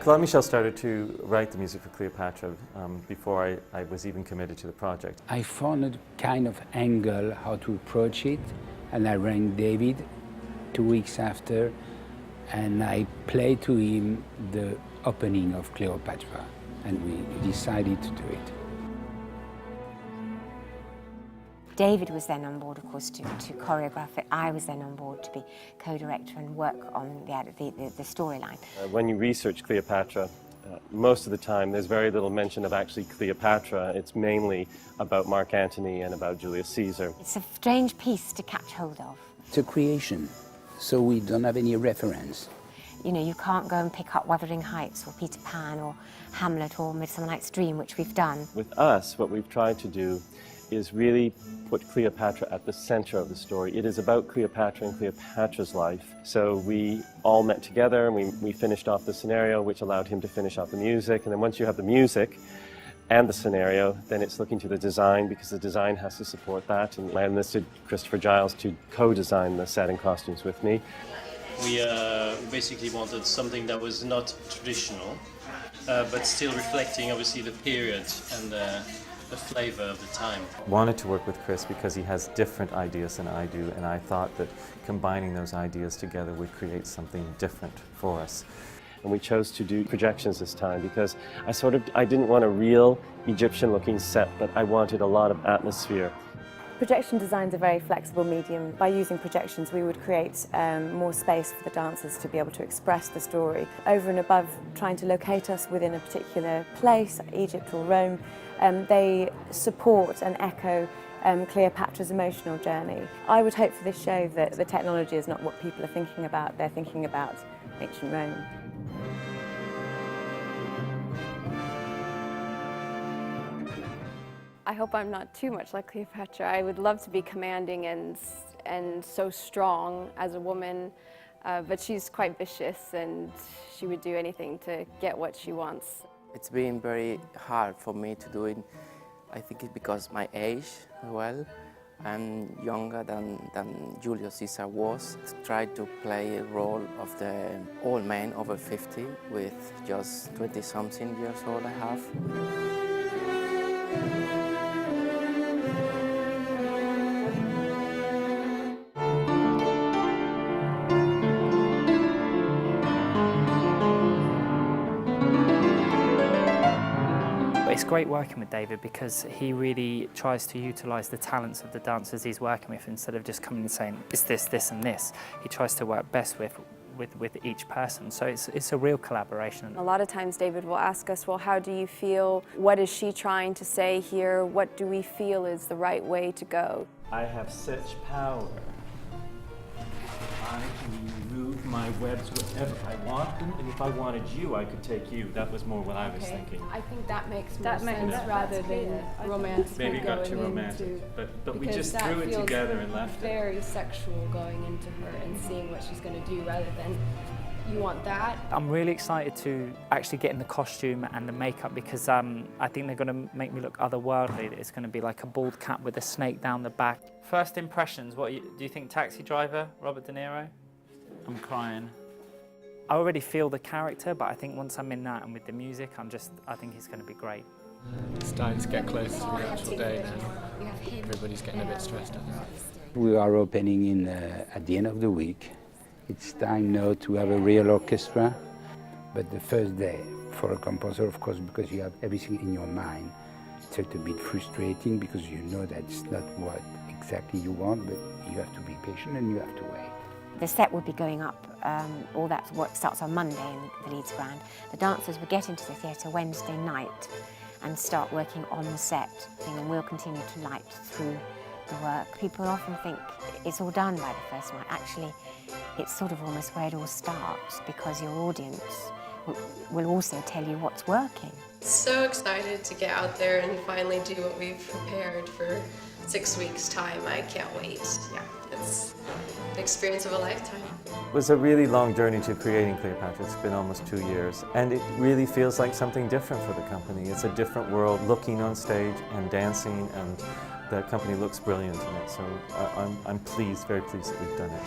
Claude-Michel started to write the music for Cleopatra before I was even committed to the project. I found a kind of angle how to approach it, and I rang David 2 weeks after, and I played to him the opening of Cleopatra, and we decided to do it. David was then on board, of course, to choreograph it. I was then on board to be co-director and work on the storyline. When you research Cleopatra, most of the time there's very little mention of actually Cleopatra. It's mainly about Mark Antony and about Julius Caesar. It's a strange piece to catch hold of. It's a creation, so we don't have any reference. You know, you can't go and pick up Wuthering Heights or Peter Pan or Hamlet or Midsummer Night's Dream, which we've done. With us, what we've tried to do is really put Cleopatra at the center of the story. It is about Cleopatra and Cleopatra's life. So we all met together and we finished off the scenario, which allowed him to finish off the music. And then once you have the music and the scenario, then it's looking to the design, because the design has to support that. And I enlisted Christopher Giles to co-design the set and costumes with me. We basically wanted something that was not traditional, but still reflecting obviously the period and the flavor of the time. Wanted to work with Chris because he has different ideas than I do, and I thought that combining those ideas together would create something different for us. And we chose to do projections this time because I didn't want a real Egyptian-looking set, but I wanted a lot of atmosphere. Projection design is a very flexible medium. By using projections, we would create more space for the dancers to be able to express the story. Over and above trying to locate us within a particular place, Egypt or Rome, they support and echo Cleopatra's emotional journey. I would hope for this show that the technology is not what people are thinking about, they're thinking about ancient Rome. I hope I'm not too much like Cleopatra. I would love to be commanding and so strong as a woman, but she's quite vicious and she would do anything to get what she wants. It's been very hard for me to do it. I think it's because my age as well. I'm younger than Julius Caesar was. To try to play a role of the old man over 50 with just 20-something years old I have. It's great working with David because he really tries to utilise the talents of the dancers he's working with instead of just coming and saying, it's this, this and this. He tries to work best with each person, so it's a real collaboration. A lot of times David will ask us, well, how do you feel? What is she trying to say here? What do we feel is the right way to go? I have such power. I can move my webs wherever I want them, and if I wanted you, I could take you. That was more what I was thinking. I think that makes more sense rather than romantic. Maybe it got too romantic, but we just threw it together and left it. Very sexual going into her and seeing what she's going to do rather than you want that. I'm really excited to actually get in the costume and the makeup because I think they're going to make me look otherworldly. It's going to be like a bald cat with a snake down the back. First impressions, do you think Taxi Driver, Robert De Niro? I'm crying. I already feel the character, but I think once I'm in that and with the music, I think it's going to be great. It's starting to get close to the actual day now. Everybody's getting a bit stressed out. We are opening at the end of the week. It's time now to have a real orchestra, but the first day for a composer, of course, because you have everything in your mind, it's a little bit frustrating because you know that it's not what exactly you want, but you have to be patient and you have to wait. The set would be going up, all that work starts on Monday in the Leeds Grand. The dancers would get into the theatre Wednesday night and start working on the set, and we'll continue to light through the work. People often think it's all done by the first night. Actually, it's sort of almost where it all starts, because your audience will also tell you what's working. So excited to get out there and finally do what we've prepared for 6 weeks' time. I can't wait. Yeah, it's an experience of a lifetime. It was a really long journey to creating Cleopatra. It's been almost 2 years, and it really feels like something different for the company. It's a different world looking on stage and dancing, and the company looks brilliant in it. So I'm pleased, very pleased that we've done it.